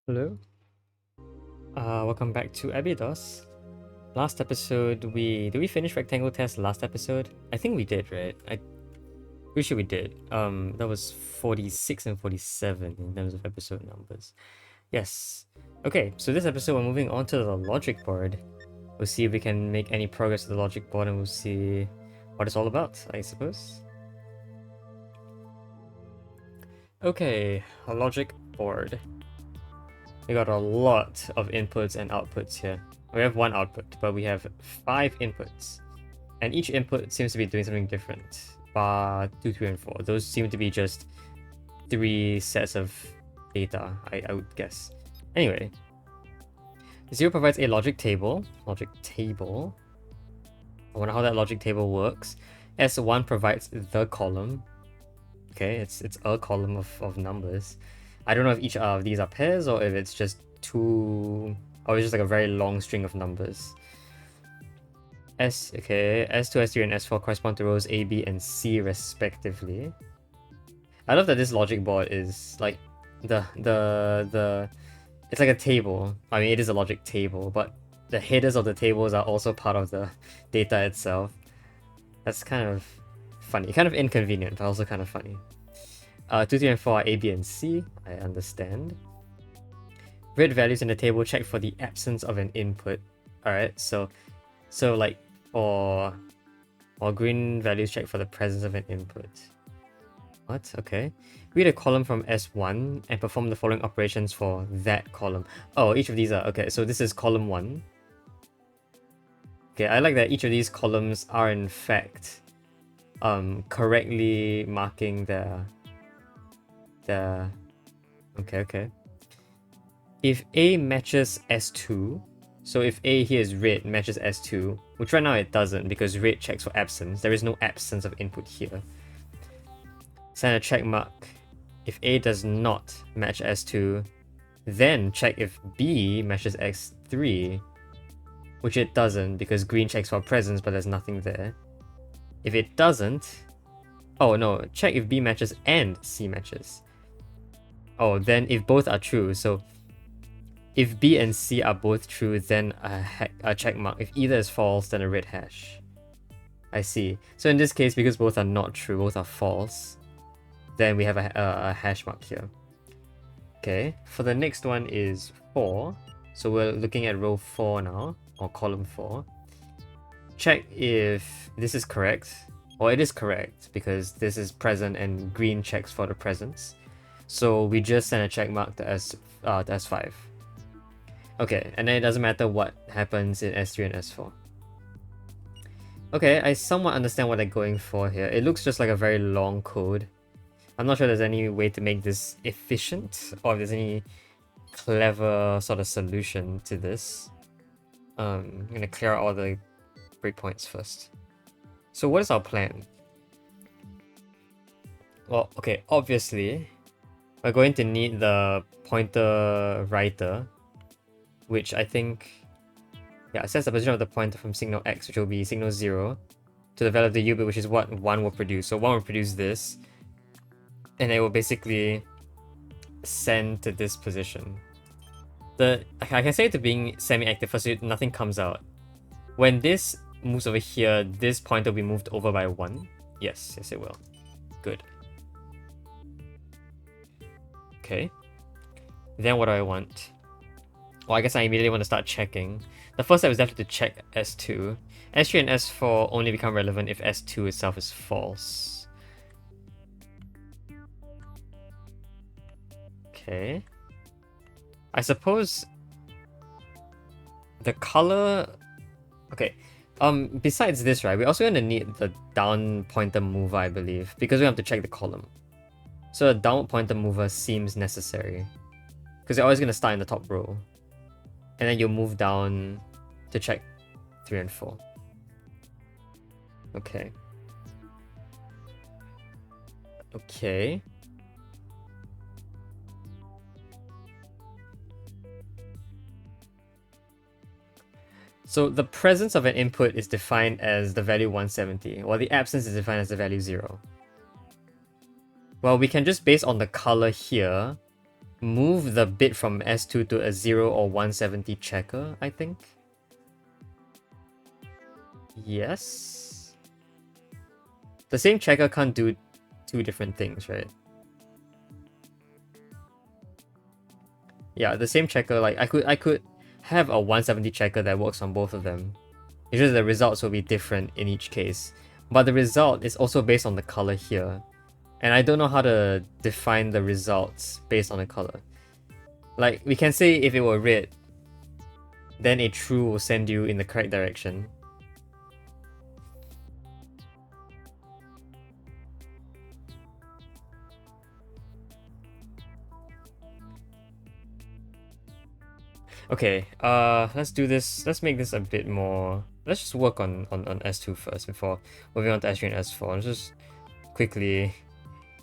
Hello. Welcome back to ABI-DOS. Last episode, did we finish rectangle test last episode? I think we did, right? I pretty sure we did. That was 46 and 47 in terms of episode numbers. Yes. Okay, so this episode we're moving on to the logic board. We'll see if we can make any progress with the logic board, and we'll see what it's all about, I suppose. Okay, a logic board. We got a lot of inputs and outputs here. We have one output, but we have 5 inputs. And each input seems to be doing something different. Bar 2, 3, and 4. Those seem to be just 3 sets of data, I would guess. Anyway. 0 provides a logic table. Logic table. I wonder how that logic table works. S1 provides the column. Okay, it's a column of numbers. I don't know if each of these are pairs or if it's just two, or it's just like a very long string of numbers. S2, S3, and S4 correspond to rows A, B, and C respectively. I love that this logic board is like it's like a table. I mean, it is a logic table, but the headers of the tables are also part of the data itself. That's kind of funny, kind of inconvenient, but also kind of funny. 2, 3, and 4 are A, B, and C. I understand. Red values in the table check for the absence of an input. Alright, so like or green values check for the presence of an input. What? Okay. Read a column from S1 and perform the following operations for that column. Oh, each of these are okay. So this is column 1. Okay, I like that each of these columns are in fact correctly marking okay. If A matches S2, so if A here is red matches S2, which right now it doesn't because red checks for absence, there is no absence of input here. Send a check mark. If A does not match S2, then check if B matches S3, which it doesn't because green checks for presence but there's nothing there. If it doesn't, oh no, check if B matches and C matches. Oh, then if both are true, so if B and C are both true, then a check mark. If either is false, then a red hash. I see. So in this case, because both are not true, both are false, then we have a hash mark here. Okay, for the next one is 4. So we're looking at row 4 now, or column 4. Check if this is correct. Well, it is correct because this is present and green checks for the presence. So we just send a check mark to S5. Okay, and then it doesn't matter what happens in S3 and S4. Okay, I somewhat understand what they're going for here. It looks just like a very long code. I'm not sure there's any way to make this efficient or if there's any clever sort of solution to this. I'm gonna clear out all the breakpoints first. So what is our plan? Well, okay, obviously, we're going to need the pointer writer, which I think, yeah, it sets the position of the pointer from signal X, which will be signal 0, to the value of the U bit, which is what 1 will produce. So 1 will produce this, and it will basically send to this position. I can say to being semi-active first, so nothing comes out. When this moves over here, this pointer will be moved over by 1. Yes, it will. Good. Okay. Then what do I want? Well, I guess I immediately want to start checking. The first step is definitely to check S2. S3 and S4 only become relevant if S2 itself is false. Okay. I suppose the color... Okay. Besides this, right, we're also going to need the down pointer mover, I believe, because we have to check the column. So a downward pointer mover seems necessary, because you're always going to start in the top row. And then you'll move down to check 3 and 4. Okay. Okay. So the presence of an input is defined as the value 170, while the absence is defined as the value 0. Well, we can just, based on the color here, move the bit from S2 to a 0 or 170 checker, I think. Yes. The same checker can't do two different things, right? Yeah, the same checker, like I could have a 170 checker that works on both of them. It's just the results will be different in each case. But the result is also based on the color here. And I don't know how to define the results based on the color. Like, we can say if it were red, then a true will send you in the correct direction. Okay, let's do this. Let's make this a bit more. Let's just work on S2 first before moving on to S3 and S4. Let's just quickly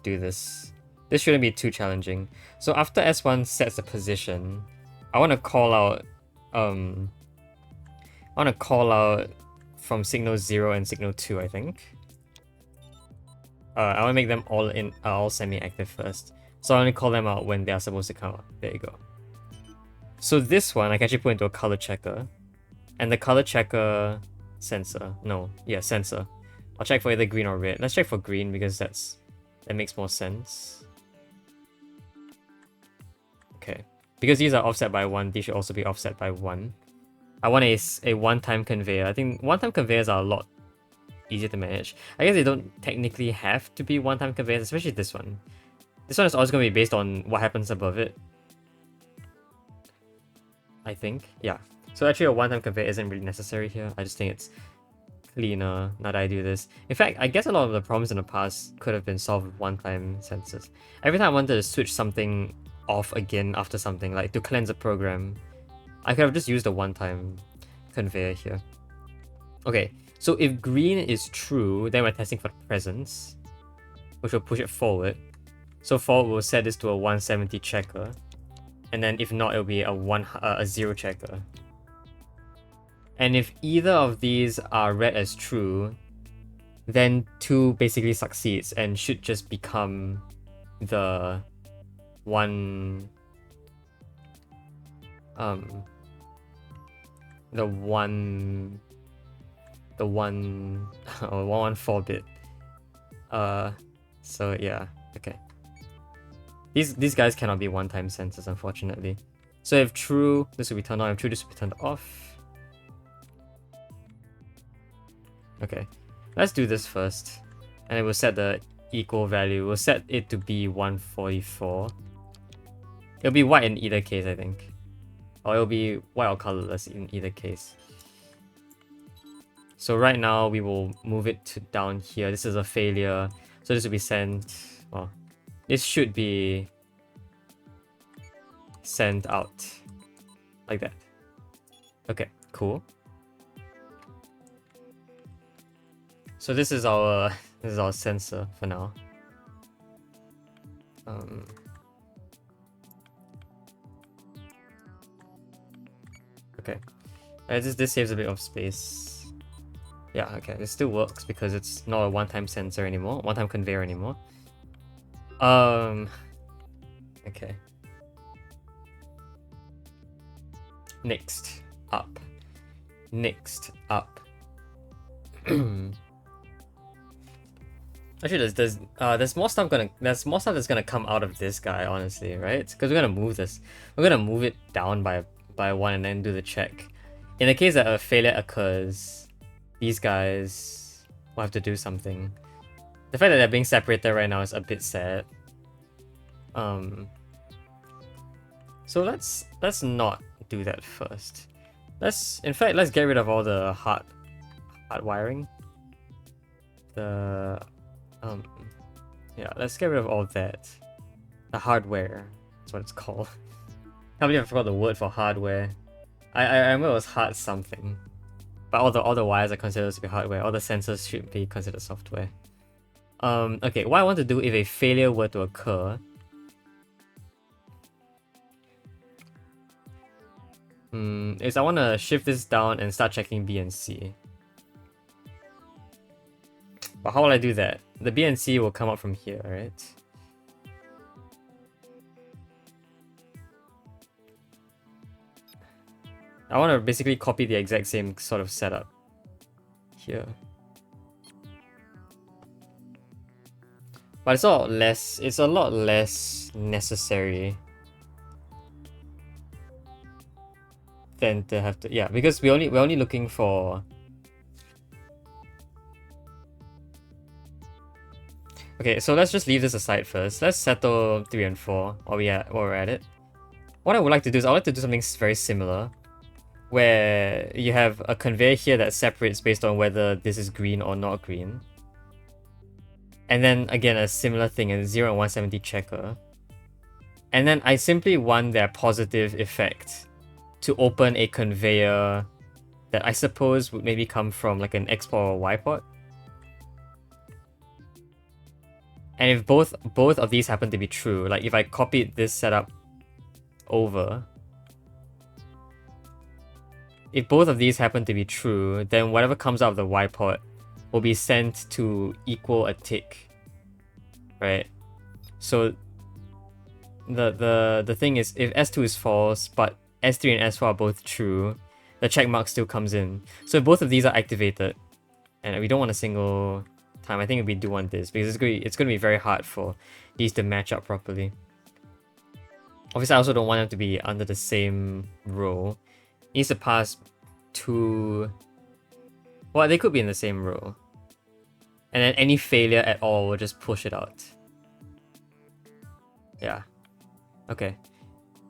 do this. This shouldn't be too challenging. So after S1 sets the position, I want to call out from signal 0 and signal 2, I think. I want to make them all semi-active first. So I want to call them out when they are supposed to come out. There you go. So this one I can actually put into a color checker. And the color checker sensor. Sensor. I'll check for either green or red. Let's check for green because that makes more sense. Okay. Because these are offset by 1, these should also be offset by 1. I want a one-time conveyor. I think one-time conveyors are a lot easier to manage. I guess they don't technically have to be one-time conveyors, especially this one. This one is always going to be based on what happens above it. I think. Yeah. So actually a one-time conveyor isn't really necessary here. I just think it's cleaner now that I do this. In fact, I guess a lot of the problems in the past could have been solved with one-time sensors. Every time I wanted to switch something off again after something, like to cleanse a program, I could have just used a one-time conveyor here. Okay, so if green is true, then we're testing for the presence, which will push it forward. So forward, we'll set this to a 170 checker. And then if not, it'll be a 0 checker. And if either of these are read as true, then 2 basically succeeds and should just become the one the 114 bit. So yeah, okay. These guys cannot be one-time sensors, unfortunately. So if true, this will be turned on. If true, this will be turned off. Okay, let's do this first. And it will set the equal value. We'll set it to be 144. It'll be white in either case, I think. Or it'll be white or colorless in either case. So right now, we will move it to down here. This is a failure. So this will be sent... Well, this should be sent out like that. Okay, cool. So this is our sensor for now. Okay, this saves a bit of space. Yeah, okay, it still works because it's not a one-time sensor anymore, one-time conveyor anymore. Okay. Next up. Actually, there's more stuff that's gonna come out of this guy, honestly, right? Because we're gonna move this. We're gonna move it down by 1 and then do the check. In the case that a failure occurs, these guys will have to do something. The fact that they're being separated right now is a bit sad. So let's not do that first. Let's get rid of all the hard wiring. Yeah, let's get rid of all that. The hardware, that's what it's called. Can't believe I forgot the word for hardware. I remember it was hard something. But all the wires are considered to be hardware. All the sensors should be considered software. Okay, what I want to do if a failure were to occur is I want to shift this down and start checking B and C. But how will I do that? The B and C will come up from here, right? I want to basically copy the exact same sort of setup here. But it's a lot less necessary than to have to, yeah, because we're only looking for, okay, so let's just leave this aside first. Let's settle 3 and 4 while we're at it. What I would like to do is I would like to do something very similar, where you have a conveyor here that separates based on whether this is green or not green. And then again, a similar thing, a 0 and 170 checker. And then I simply want their positive effect to open a conveyor that I suppose would maybe come from like an export or Y port. And if both of these happen to be true, like if I copied this setup over, if both of these happen to be true, then whatever comes out of the Y port will be sent to equal a tick, right? So the thing is, if S2 is false, but S3 and S4 are both true, the check mark still comes in. So if both of these are activated, and we don't want a single time, I think we do want this, because it's going to be very hard for these to match up properly. Obviously, I also don't want them to be under the same row. It needs to pass two... Well, they could be in the same row. And then any failure at all will just push it out. Yeah. Okay.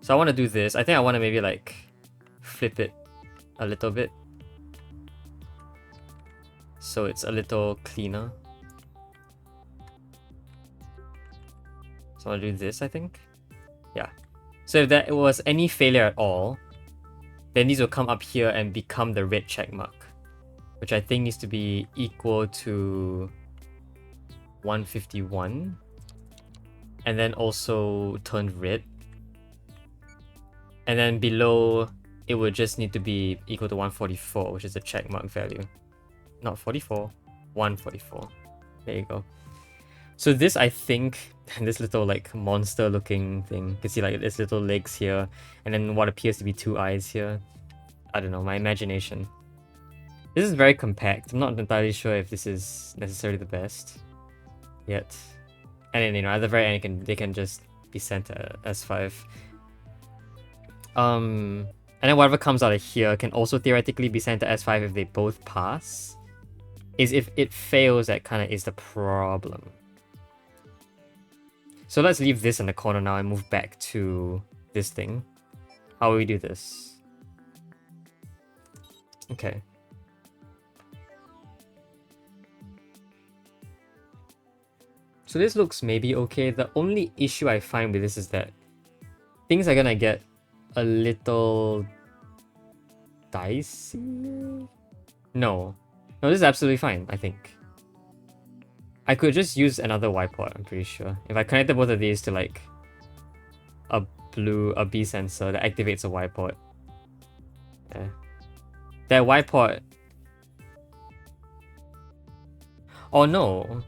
So I want to do this. I think I want to maybe like flip it a little bit, so it's a little cleaner. So I'll do this, I think. Yeah. So if there was any failure at all, then these will come up here and become the red check mark, which I think needs to be equal to 151. And then also turn red. And then below, it would just need to be equal to 144, which is the check mark value. Not 44, 144. There you go. So this, I think, this little like monster looking thing, you can see like its little legs here, and then what appears to be 2 eyes here. I don't know, my imagination. This is very compact. I'm not entirely sure if this is necessarily the best yet. And then, you know, at the very end, they can just be sent to S5. And then whatever comes out of here can also theoretically be sent to S5 if they both pass. Is if it fails, that kind of is the problem. So let's leave this in the corner now and move back to this thing. How will we do this? Okay. So this looks maybe okay. The only issue I find with this is that things are gonna get a little dicey. No, this is absolutely fine, I think. I could just use another Y port, I'm pretty sure. If I connected both of these to like a B sensor that activates a Y port. Yeah. That Y port... Oh no.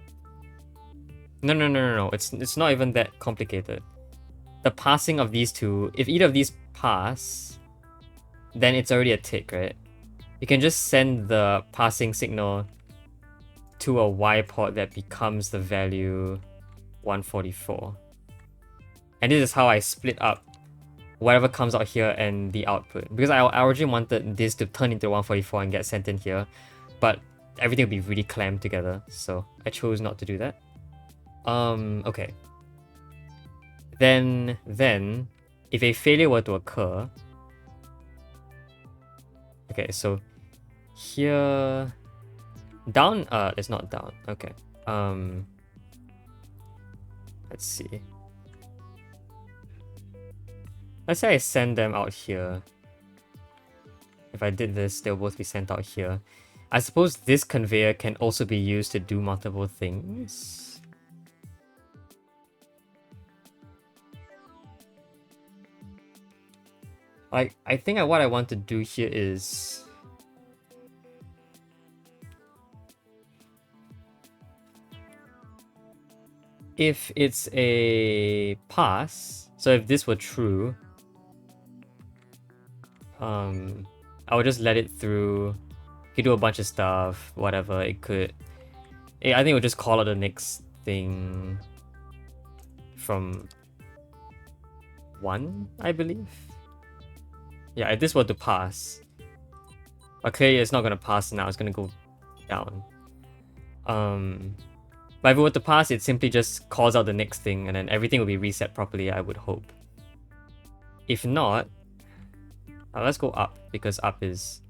No. It's not even that complicated. The passing of these two, if either of these pass, then it's already a tick, right? You can just send the passing signal to a Y port that becomes the value 144. And this is how I split up whatever comes out here and the output. Because I originally wanted this to turn into 144 and get sent in here, but everything would be really clamped together, so I chose not to do that. Okay. Then, if a failure were to occur... Okay, so here... Down? It's not down. Okay. Let's see. Let's say I send them out here. If I did this, they'll both be sent out here. I suppose this conveyor can also be used to do multiple things. Like, I think what I want to do here is... If it's a pass, so if this were true, I would just let it through. It could do a bunch of stuff, whatever. It could. I think it would just call out the next thing from 1, I believe. Yeah, if this were to pass. But clearly it's not gonna pass now, it's gonna go down. But if it were to pass, it simply just calls out the next thing and then everything will be reset properly, I would hope. If not, let's go up, because up is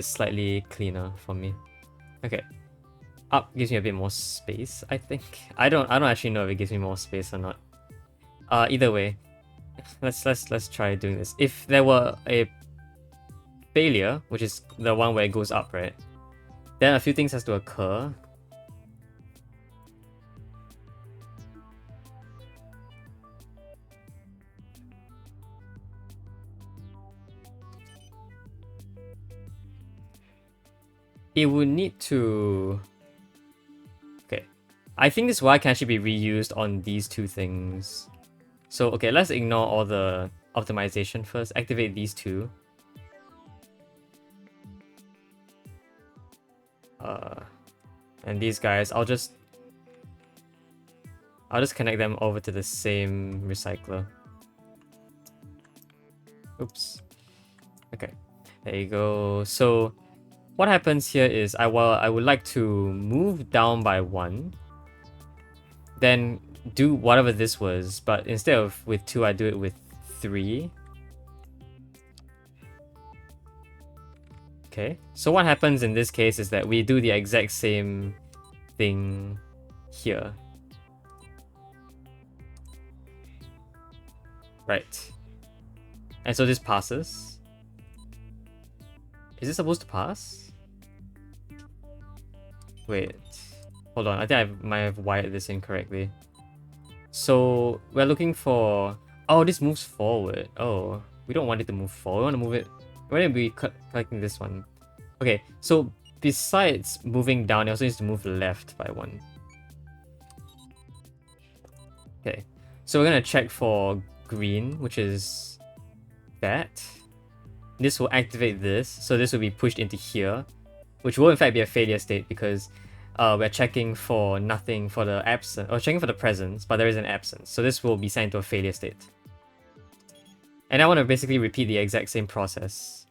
slightly cleaner for me. Okay. Up gives me a bit more space, I think. I don't actually know if it gives me more space or not. Either way, let's try doing this. If there were a failure, which is the one where it goes up, right? Then a few things has to occur. It would need to... Okay. I think this Y can actually be reused on these two things. So, okay, let's ignore all the optimization first. Activate these two. And these guys, I'll just connect them over to the same recycler. Oops. Okay, there you go. So what happens here is I would like to move down by 1, then do whatever this was, but instead of with 2, I do it with 3. Okay, so what happens in this case is that we do the exact same thing here. Right. And so this passes. Is this supposed to pass? Wait. Hold on, I think I might have wired this incorrectly. So we're looking for... Oh, this moves forward. Oh, we don't want it to move forward. We want to move it... We're going to be collecting this one. Okay, so besides moving down, it also needs to move left by 1. Okay, so we're going to check for green, which is that. This will activate this, so this will be pushed into here, which will in fact be a failure state because we're checking for nothing for the absence, or checking for the presence, but there is an absence. So this will be sent to a failure state. And I want to basically repeat the exact same process,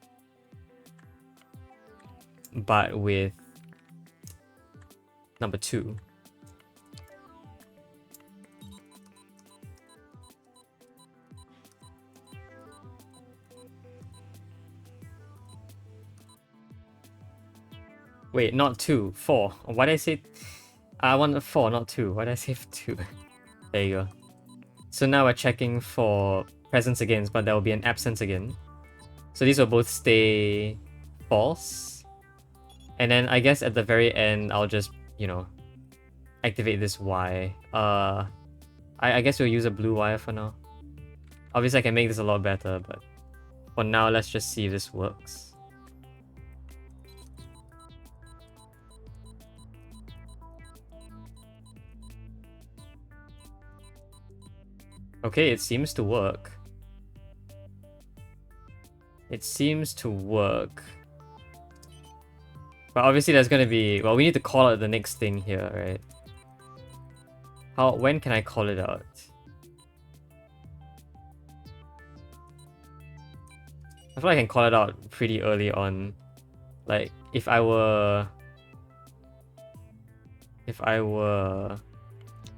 but with number 2. Wait, not 2, 4. Why did I say... I want 4, not 2. Why did I say 2? There you go. So now we're checking for presence again, but there will be an absence again. So these will both stay false. And then I guess at the very end, I'll just, you know, activate this Y. I guess we'll use a blue wire for now. Obviously I can make this a lot better, but for now, let's just see if this works. Okay, it seems to work. It seems to work. But obviously there's gonna be... Well, we need to call out the next thing here, right? When can I call it out? I feel like I can call it out pretty early on. Like, if I were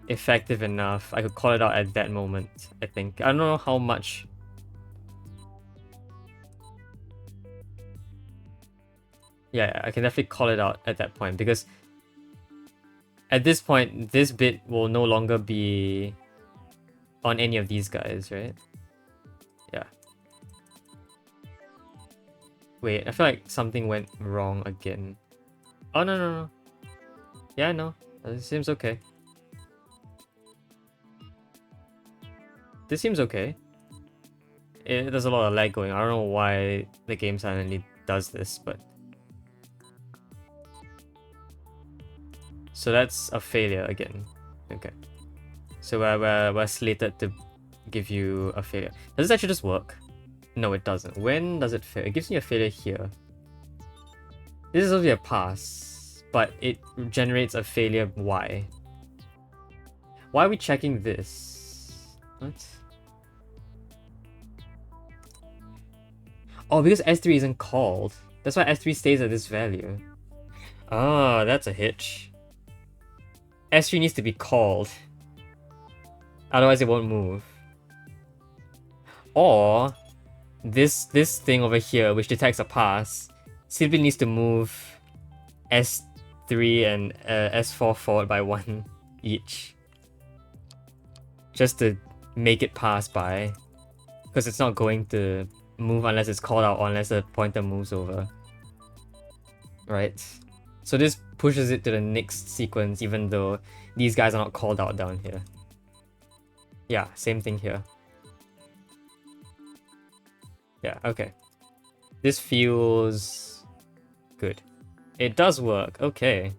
effective enough, I could call it out at that moment, I think. I don't know how much... Yeah, I can definitely call it out at that point, because at this point, this bit will no longer be on any of these guys, right? Yeah. Wait, I feel like something went wrong again. Oh, no. Yeah, no. It seems okay. This seems okay. There's a lot of lag going. I don't know why the game suddenly does this, but... So that's a failure again. Okay. So we're slated to give you a failure. Does this actually just work? No, it doesn't. When does it fail? It gives me a failure here. This is supposed to be a pass, but it generates a failure Y. Why are we checking this? What? Oh, because S3 isn't called. That's why S3 stays at this value. Ah, that's a hitch. S3 needs to be called. Otherwise it won't move. Or this thing over here, which detects a pass, simply needs to move S3 and S4 forward by 1 each. Just to make it pass by. Because it's not going to move unless it's called out or unless the pointer moves over. Right? So this pushes it to the next sequence even though these guys are not called out down here. Yeah, same thing here. Yeah, okay. This feels good. It does work, okay.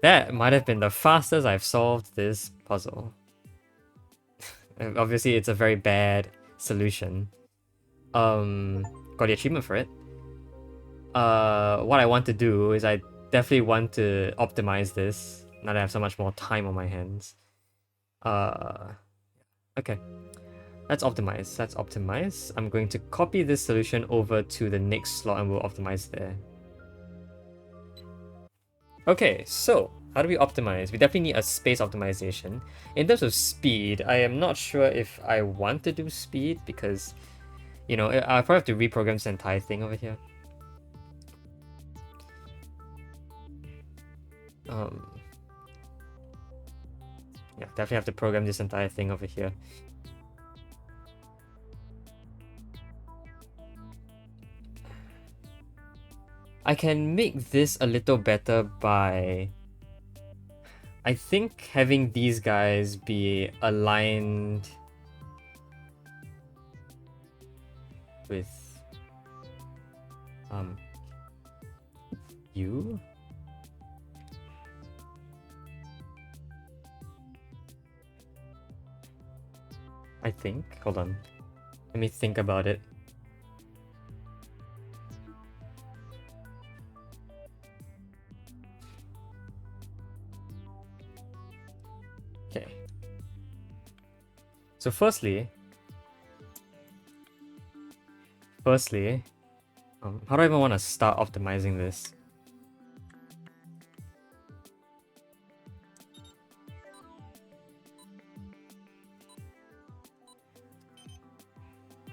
That might have been the fastest I've solved this puzzle. Obviously, it's a very bad solution. Got the achievement for it. What I want to do is I definitely want to optimize this now that I have so much more time on my hands. Okay. Let's optimize. Let's optimize. I'm going to copy this solution over to the next slot and we'll optimize there. Okay, so how do we optimize? We definitely need a space optimization. In terms of speed, I am not sure if I want to do speed because, you know, I'll probably have to reprogram this entire thing over here. Yeah, definitely have to program this entire thing over here. I can make this a little better by, I think, having these guys be aligned with you. I think. Hold on. Let me think about it. Okay. So firstly, how do I even want to start optimizing this?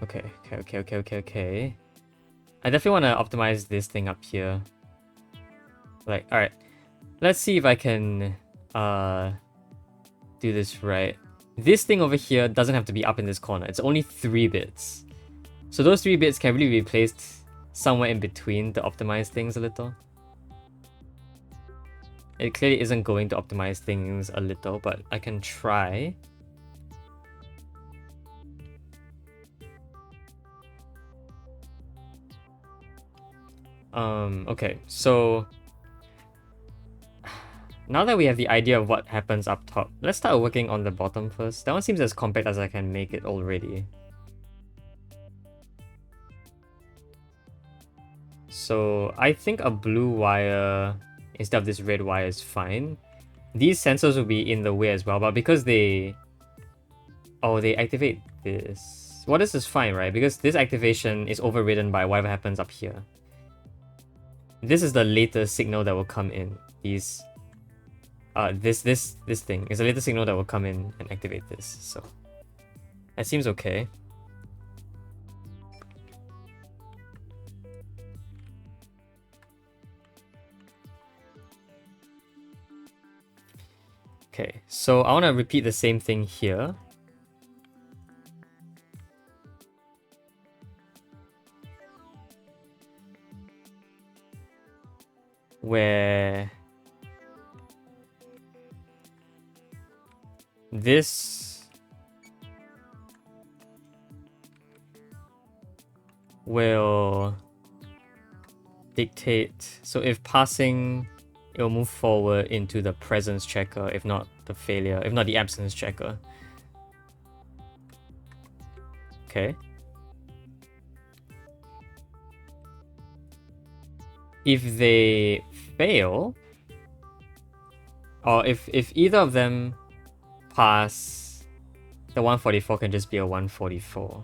Okay. I definitely want to optimize this thing up here. Like, alright. Let's see if I can do this right. This thing over here doesn't have to be up in this corner. It's only 3 bits. So those 3 bits can really be placed somewhere in between to optimize things a little. It clearly isn't going to optimize things a little, but I can try. Okay, so now that we have the idea of what happens up top, let's start working on the bottom first. That one seems as compact as I can make it already. So I think a blue wire instead of this red wire is fine. These sensors will be in the way as well, but because they activate this. Well, this is fine, right? Because this activation is overridden by whatever happens up here. This is the latest signal that will come in. This thing is a latest signal that will come in and activate this. So that seems okay. Okay, so I want to repeat the same thing here. Where this will dictate, so if passing, it will move forward into the presence checker, if not the failure, if not the absence checker. Okay. If they fail, or if either of them pass, the 144 can just be a 144.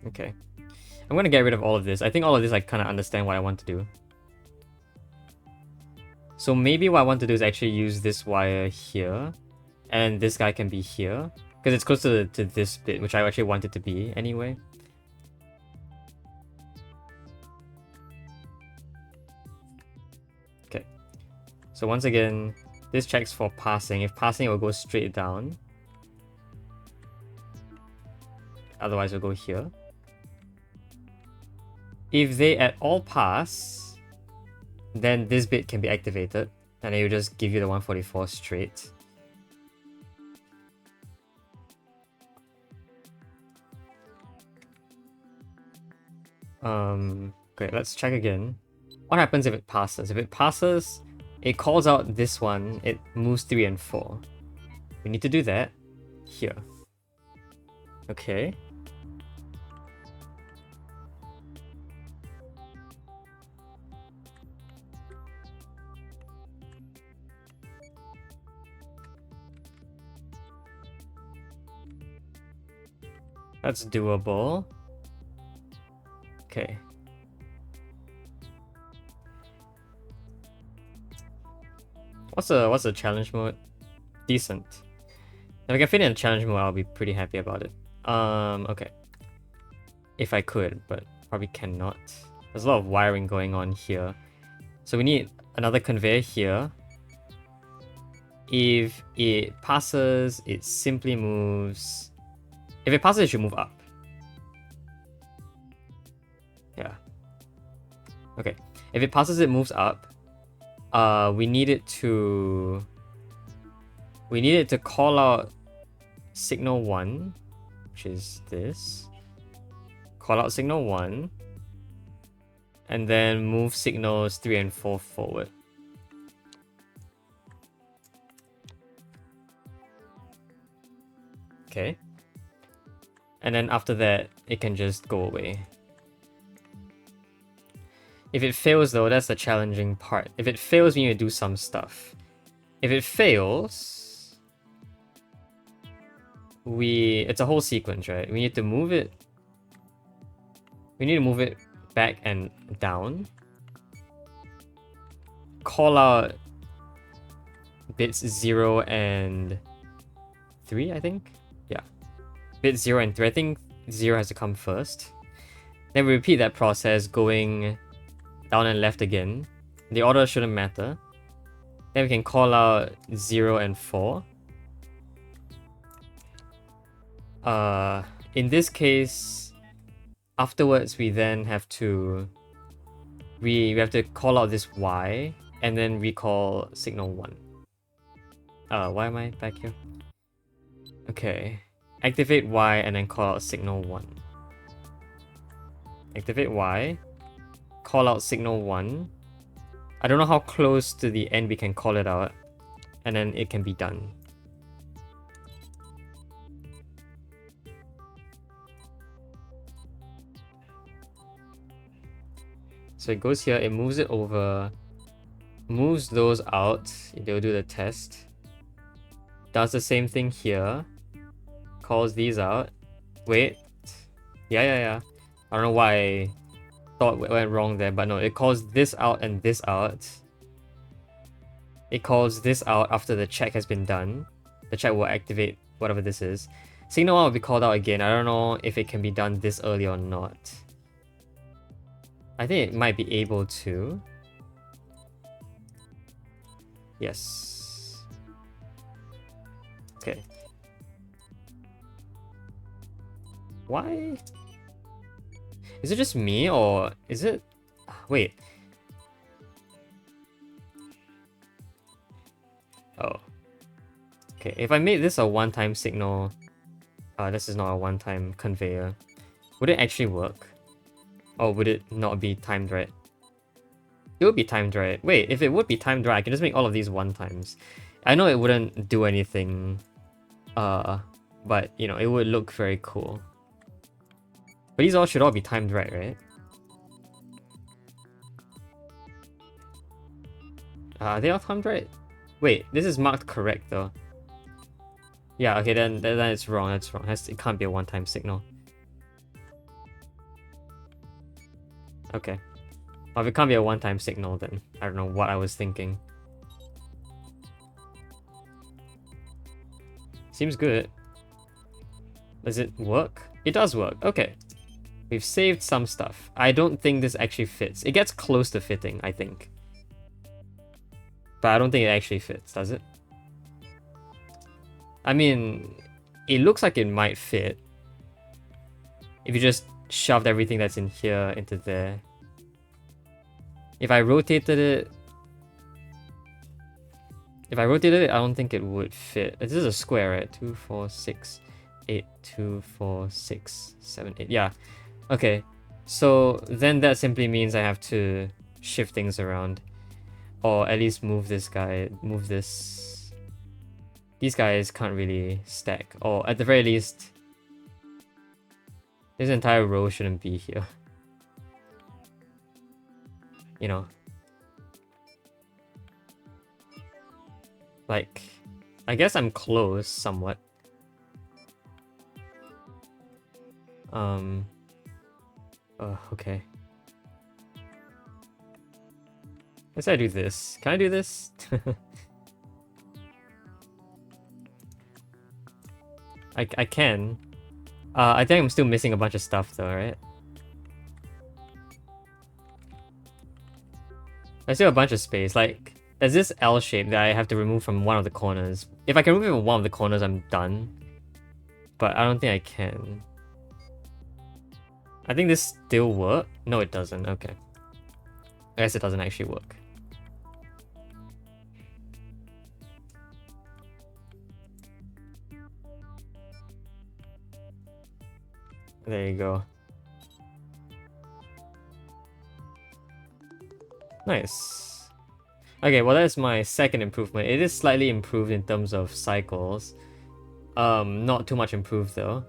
Okay. I'm gonna get rid of all of this. I think all of this I kind of understand what I want to do. So maybe what I want to do is actually use this wire here, and this guy can be here, because it's close to this bit, which I actually want it to be anyway. Okay. So once again, this checks for passing. If passing, it will go straight down. Otherwise, it'll go here. If they at all pass, then this bit can be activated, and it will just give you the 144 straight. Great, let's check again. What happens if it passes? If it passes, it calls out this one, it moves 3 and 4. We need to do that here. Okay. That's doable. Okay. What's the challenge mode? Decent. If I can fit in a challenge mode, I'll be pretty happy about it. Okay. If I could, but probably cannot. There's a lot of wiring going on here. So we need another conveyor here. If it passes, it simply moves. If it passes, it should move up. Yeah. Okay. If it passes, it moves up. We need it to call out signal 1, which is this. Call out signal 1, and then move signals 3 and 4 forward. Okay. And then after that, it can just go away. If it fails though, that's the challenging part. If it fails, we need to do some stuff. If it fails, it's a whole sequence, right? We need to move it. We need to move it back and down. Call out bits 0 and 3, I think? Yeah. Bits 0 and 3. I think 0 has to come first. Then we repeat that process going down and left again. The order shouldn't matter. Then we can call out 0 and 4. In this case, afterwards we then have to we have to call out this Y and then recall signal 1. Why am I back here? Okay. Activate Y and then call out signal 1. Activate Y. Call out signal 1. I don't know how close to the end we can call it out. And then it can be done. So it goes here, it moves it over, moves those out, they'll do the test. Does the same thing here. Calls these out. Wait. Yeah. I don't know why I thought it went wrong there, but no, it calls this out and this out. It calls this out after the check has been done. The check will activate whatever this is. Signal 1 will be called out again. I don't know if it can be done this early or not. I think it might be able to. Yes. Okay. Why? Is it just me or is it... Wait. Oh. Okay, if I made this a one-time signal... this is not a one-time conveyor. Would it actually work? Or would it not be timed right? It would be timed right. Wait, if it would be timed right, I can just make all of these one-times. I know it wouldn't do anything, but, you know, it would look very cool. But these all should all be timed right? Are they all timed right? Wait, this is marked correct though. Yeah, okay, then it's wrong. That's wrong. It can't be a one-time signal. Okay. Well, if it can't be a one-time signal, then I don't know what I was thinking. Seems good. Does it work? It does work. Okay. We've saved some stuff. I don't think this actually fits. It gets close to fitting, I think. But I don't think it actually fits, does it? I mean, it looks like it might fit. If you just shoved everything that's in here into there. If I rotated it... I don't think it would fit. This is a square, right? 2, 4, 6, 8, 2, 4, 6, 7, 8. Yeah. Okay. So then that simply means I have to shift things around. Or at least move this guy. Move this. These guys can't really stack. Or at the very least, this entire row shouldn't be here. You know. Like, I guess I'm close somewhat. Okay. Let's say I do this. Can I do this? I can. I think I'm still missing a bunch of stuff though, right? I still have a bunch of space. Like, there's this L shape that I have to remove from one of the corners. If I can remove it from one of the corners, I'm done. But I don't think I can. I think this still works. No, it doesn't. Okay. I guess it doesn't actually work. There you go. Nice. Okay, well that's my second improvement. It is slightly improved in terms of cycles. Not too much improved though.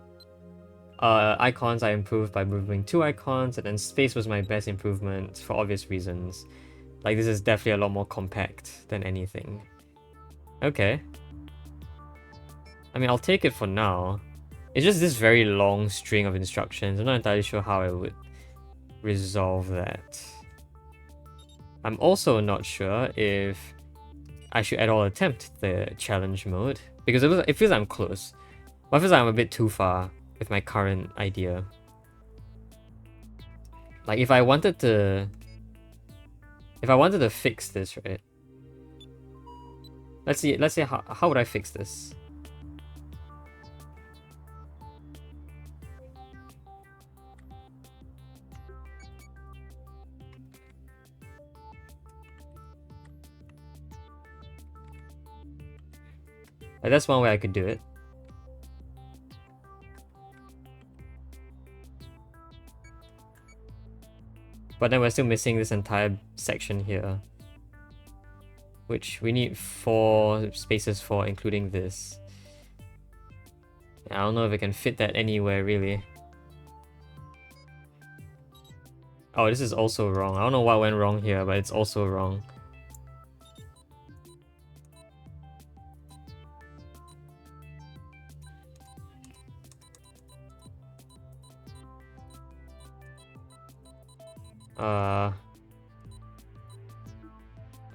Icons I improved by moving 2 icons, and then space was my best improvement for obvious reasons. Like, this is definitely a lot more compact than anything. Okay. I mean, I'll take it for now. It's just this very long string of instructions. I'm not entirely sure how I would resolve that. I'm also not sure if I should at all attempt the challenge mode, because it feels I'm close. But it feels like I'm a bit too far with my current idea. Like, if I wanted to fix this, right? Let's see how would I fix this? Like, that's one way I could do it. But then we're still missing this entire section here, which we need 4 spaces for, including this. I don't know if I can fit that anywhere, really. Oh, this is also wrong. I don't know what went wrong here, but it's also wrong.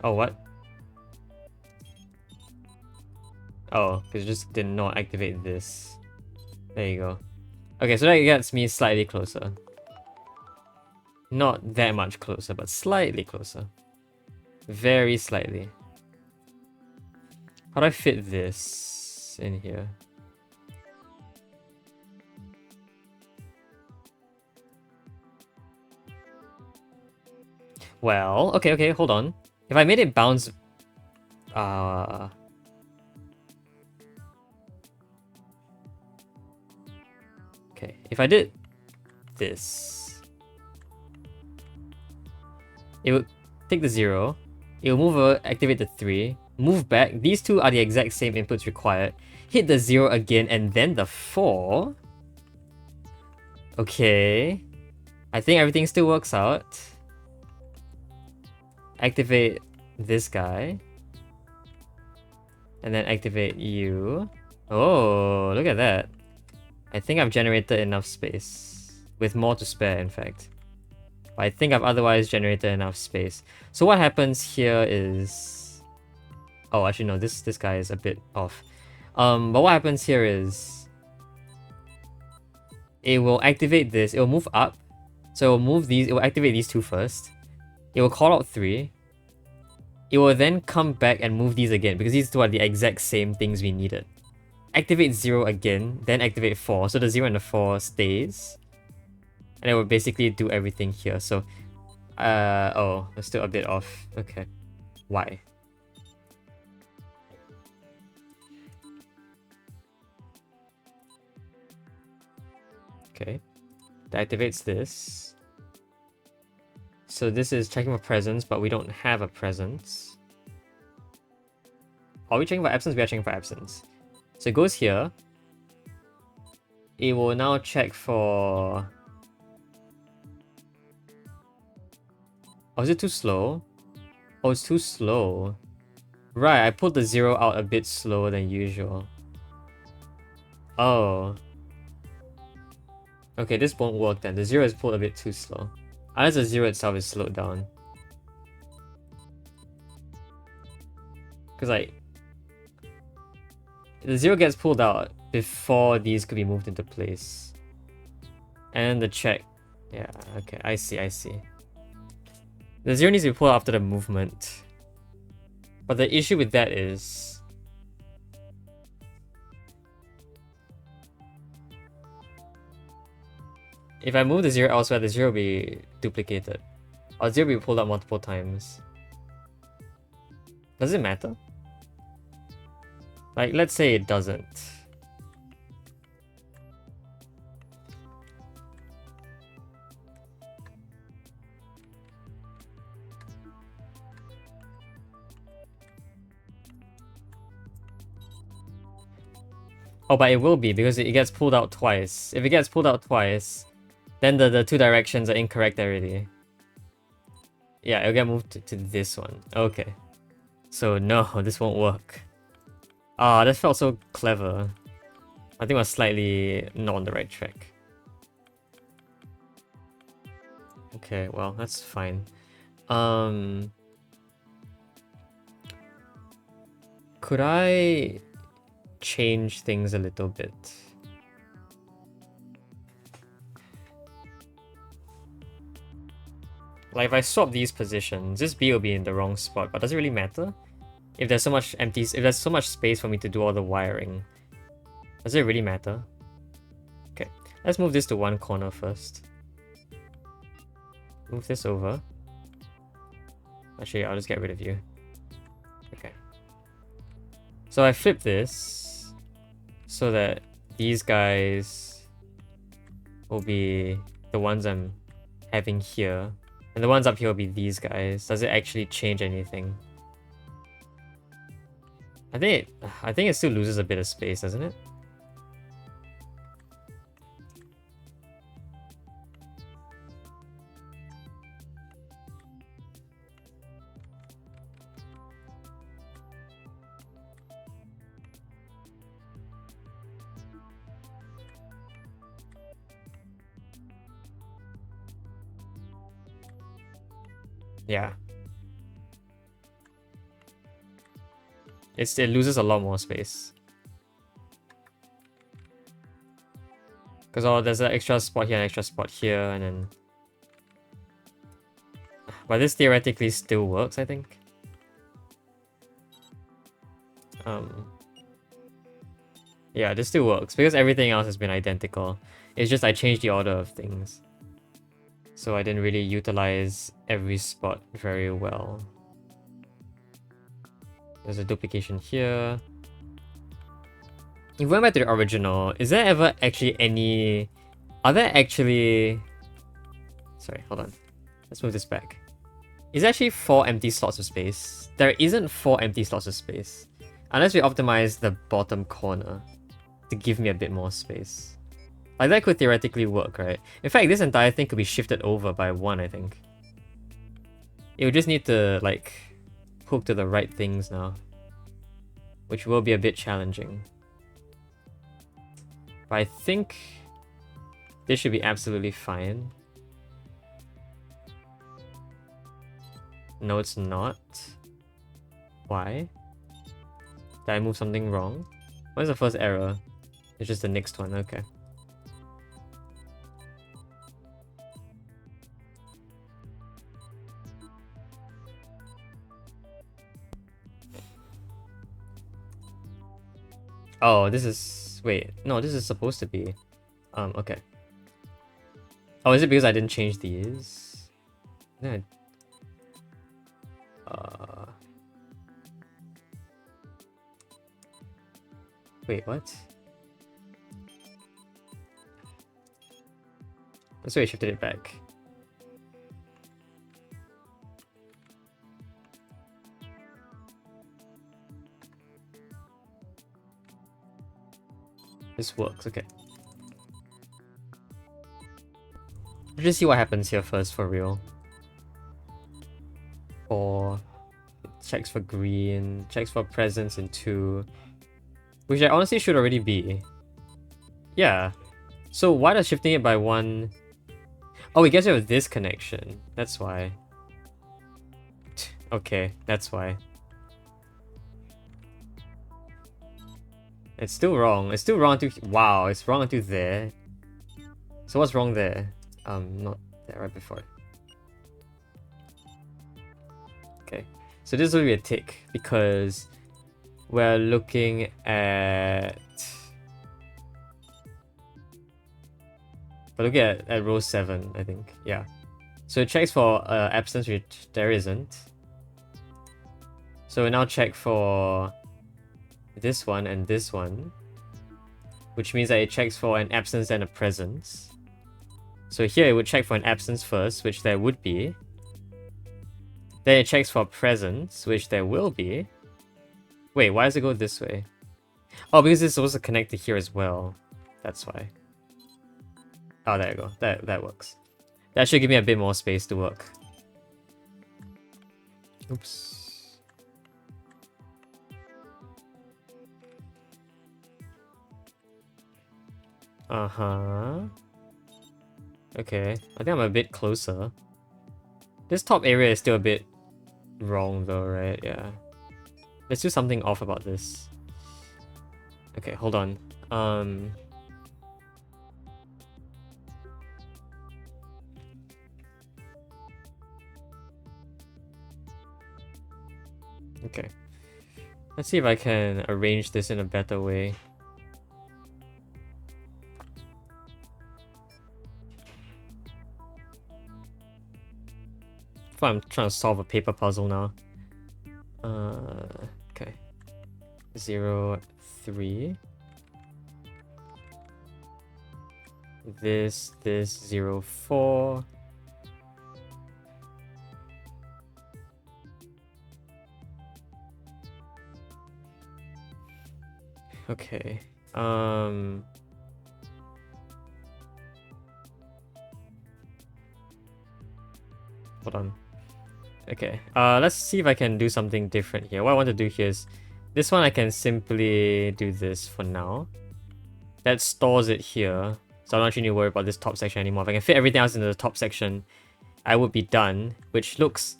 Oh, what? Oh, because it just did not activate this. There you go. Okay, so that gets me slightly closer. Not that much closer, but slightly closer. Very slightly. How do I fit this in here? Well, okay, hold on. If I made it bounce... Okay, if I did this... It would take the 0. It will move over, activate the 3. Move back. These two are the exact same inputs required. Hit the 0 again, and then the 4... Okay. I think everything still works out. Activate this guy. And then activate you. Oh, look at that. I think I've generated enough space. With more to spare, in fact. But I think I've otherwise generated enough space. So what happens here is... Oh, actually no, this guy is a bit off. But what happens here is... It will activate this. It will move up. So it will move these. It will activate these two first. It will call out 3. It will then come back and move these again, because these two are the exact same things we needed. Activate 0 again, then activate 4. So the 0 and the 4 stays. And it will basically do everything here. So, oh, it's still a bit off. Okay. Why? Okay. That activates this. So this is checking for presence, but we don't have a presence. Are we checking for absence? We are checking for absence. So it goes here. It will now check for... Oh, is it too slow? Oh, it's too slow. Right, I pulled the 0 out a bit slower than usual. Oh. Okay, this won't work then. The 0 is pulled a bit too slow. Unless the 0 itself is slowed down. Because like... The 0 gets pulled out before these could be moved into place. And the check... Yeah, okay, I see. The 0 needs to be pulled out after the movement. But the issue with that is... If I move the 0 elsewhere, the 0 will be duplicated. Or 0 will be pulled out multiple times. Does it matter? Like, let's say it doesn't. Oh, but it will be, because it gets pulled out twice. If it gets pulled out twice, then the two directions are incorrect already. Yeah, it'll get moved to this one. Okay. So no, this won't work. Ah, that felt so clever. I think we're slightly not on the right track. Okay, well, that's fine. Could I change things a little bit? Like if I swap these positions, this B will be in the wrong spot, but does it really matter? If there's so much if there's so much space for me to do all the wiring, does it really matter? Okay, let's move this to one corner first. Move this over. Actually, I'll just get rid of you. Okay. So I flip this so that these guys will be the ones I'm having here. And the ones up here will be these guys. Does it actually change anything? I think it still loses a bit of space, doesn't it? Yeah. It loses a lot more space. Because there's an extra spot here and an extra spot here, and then... But this theoretically still works, I think. Yeah, this still works, because everything else has been identical. It's just I changed the order of things. So I didn't really utilize every spot very well. There's a duplication here. If we went back to the original, is there ever actually any... Are there actually... Sorry, hold on. Let's move this back. Is there actually 4 empty slots of space? There isn't 4 empty slots of space. Unless we optimize the bottom corner to give me a bit more space. Like, that could theoretically work, right? In fact, this entire thing could be shifted over by 1, I think. It would just need to, like, hook to the right things now. Which will be a bit challenging. But I think this should be absolutely fine. No, it's not. Why? Did I move something wrong? What is the first error? It's just the next one, okay. Oh, this is... Wait, no, this is supposed to be... okay. Oh, is it because I didn't change these? Yeah. Wait, what? That's why I shifted it back. This works, okay. Let's just see what happens here first for real. Or checks for green, checks for presence in 2. Which I honestly should already be. Yeah. So why does shifting it by 1... Oh, we get rid of this connection. That's why. Okay, that's why. It's still wrong. It's still wrong until... Wow, it's wrong until there. So what's wrong there? Not there, right before. Okay. So this will be a tick because we're looking at... We're looking at row 7, I think. Yeah. So it checks for absence, which there isn't. So we now check for this one and this one, which means that it checks for an absence and a presence. So here it would check for an absence first, which there would be. Then it checks for presence, which there will be. Wait, why does it go this way? Oh, because it's supposed to connect to here as well. That's why. Oh, there you go. That works. That should give me a bit more space to work. Oops. Uh-huh. Okay, I think I'm a bit closer. This top area is still a bit wrong though, right? Yeah. Let's do something off about this. Okay, hold on. Okay. Let's see if I can arrange this in a better way. I'm trying to solve a paper puzzle now. Okay. 0, 3. This, 0, 4. Okay. Hold on. Okay, let's see if I can do something different here. What I want to do here is, this one I can simply do this for now. That stores it here, so I don't actually need to worry about this top section anymore. If I can fit everything else into the top section, I would be done, which looks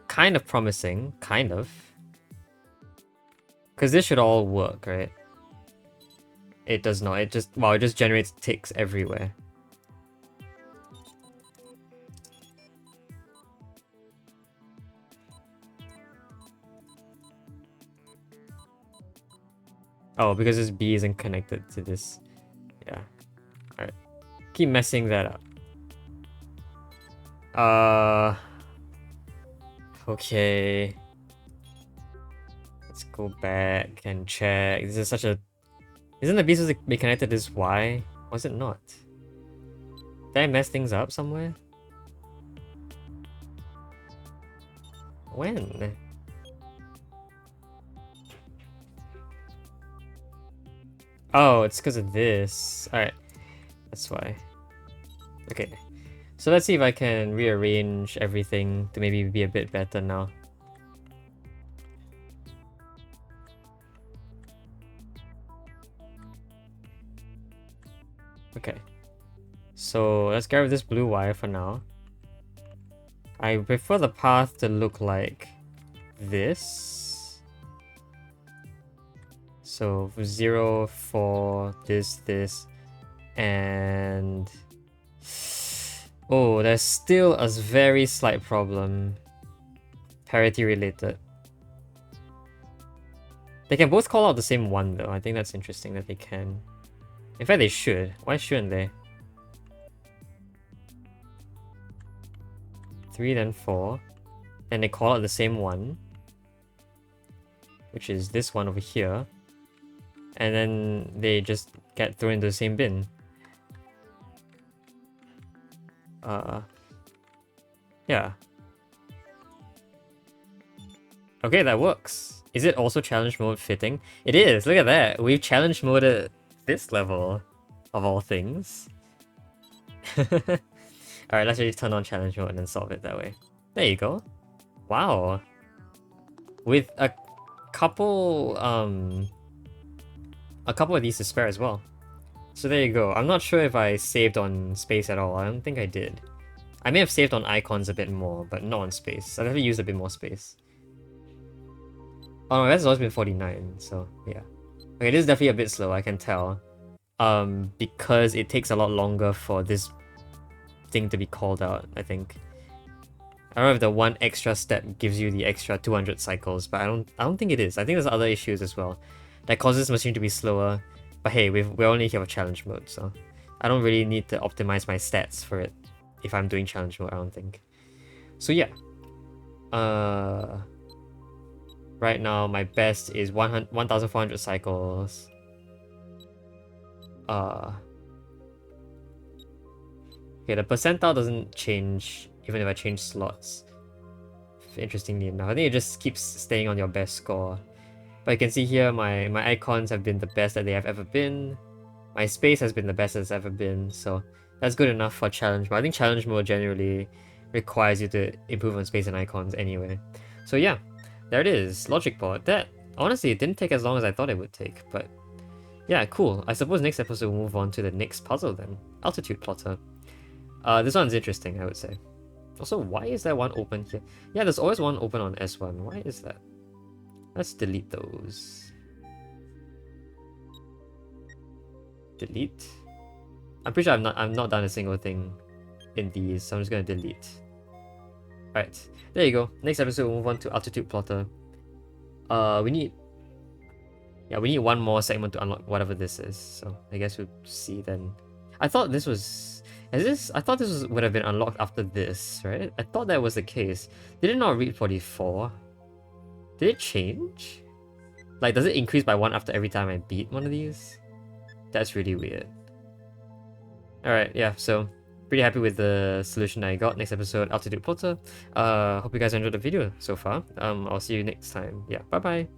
kind of promising, kind of. Because this should all work, right? It does not, it just generates ticks everywhere. Oh, because this B isn't connected to this. Yeah. Alright. Keep messing that up. Okay. Let's go back and check. This is such a... Isn't the B supposed to be connected to this Y? Was it not? Did I mess things up somewhere? When? Oh, it's because of this. Alright. That's why. Okay. So let's see if I can rearrange everything to maybe be a bit better now. Okay. So let's get rid of this blue wire for now. I prefer the path to look like this. So 0, 4, this, and... Oh, there's still a very slight problem. Parity related. They can both call out the same one though. I think that's interesting that they can. In fact, they should. Why shouldn't they? 3, then 4. Then they call out the same one, which is this one over here. And then they just get thrown into the same bin. Yeah. Okay, that works. Is it also challenge mode fitting? It is, look at that. We've challenge moded this level, of all things. Alright, let's just turn on challenge mode and then solve it that way. There you go. Wow. With a couple of these to spare as well. So there you go. I'm not sure if I saved on space at all. I don't think I did. I may have saved on icons a bit more, but not on space. I've never used a bit more space. Oh, that's always been 49, so yeah. Okay, this is definitely a bit slow, I can tell. Because it takes a lot longer for this thing to be called out, I think. I don't know if the one extra step gives you the extra 200 cycles, but I don't think it is. I think there's other issues as well that causes this machine to be slower. But hey, we're only here for challenge mode, so I don't really need to optimize my stats for it if I'm doing challenge mode, I don't think. So yeah. Right now, my best is 1,400 cycles. Okay, the percentile doesn't change even if I change slots. Interestingly enough, I think it just keeps staying on your best score. But you can see here, my icons have been the best that they have ever been. My space has been the best it's ever been, so that's good enough for challenge. But I think challenge mode generally requires you to improve on space and icons anyway. So yeah, there it is, logic board. That, honestly, it didn't take as long as I thought it would take, but yeah, cool. I suppose next episode we'll move on to the next puzzle then. Altitude plotter. This one's interesting, I would say. Also, why is there one open here? Yeah, there's always one open on S1. Why is that? Let's delete those. Delete. I'm pretty sure I've not done a single thing in these, so I'm just gonna delete. Alright, there you go. Next episode we'll move on to altitude plotter. We need one more segment to unlock whatever this is, so I guess we'll see then. I thought this was... I thought this would have been unlocked after this, right? I thought that was the case. Did it not read 44? Did it change? Like, does it increase by 1 after every time I beat one of these? That's really weird. Alright, yeah, so pretty happy with the solution I got. Next episode, altitude plotter. Hope you guys enjoyed the video so far. I'll see you next time. Yeah, bye bye.